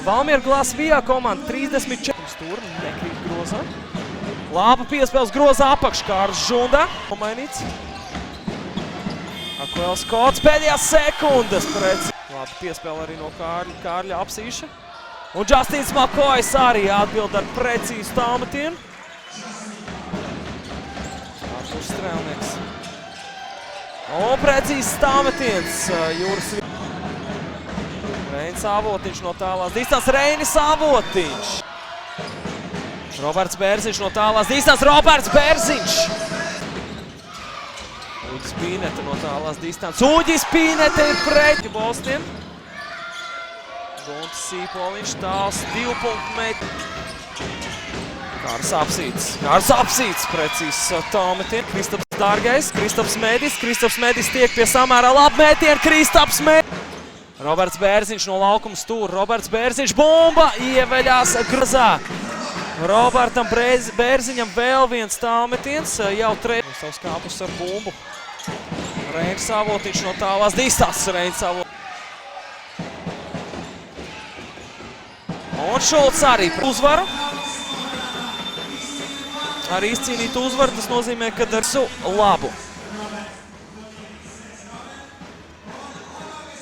Valmiera Glasvijā komanda 34. Stūri nekrīt grozā. Laba piespēles grozā apakš, Kārlis Žunda. Nomainīts. Akvēls Kots pēdējās sekundes. Labi piespēle arī no Kārļa apsīša. Un Justīns Makojs arī atbild ar precīzu tālmetienu. Arturs Strēlnieks. Un precīzs tālmetiens Jūras. Reinis Avotiņš no tālās distances. Reinis Avotiņš. Roberts Bērziņš no tālās distances. Roberts Bērziņš. Uģis Pīnete no tālās distances. Uģis Pīnete ir pret Bolstiem. Guntis Sīpoliņš tāls 2 punktu met. Kārs Apsīts, precīzs tālmetiens. Kristaps Dārgais, Kristaps Medis tiek pie samērā labu mētienu. Kristaps Medis. Roberts Bērziņš no laukuma stūra. Roberts Bērziņš bumba ieveļās grozā. Robertam Bērziņam vēl viens tālmetiens. Jau savs kāpus ar bumbu. Reinis Avotiņš no tālās distances. Reinis Avotiņš. Un Šulcs arī uzvaru. Arī izcīnīt uzvaru, tas nozīmē, ka ar labu.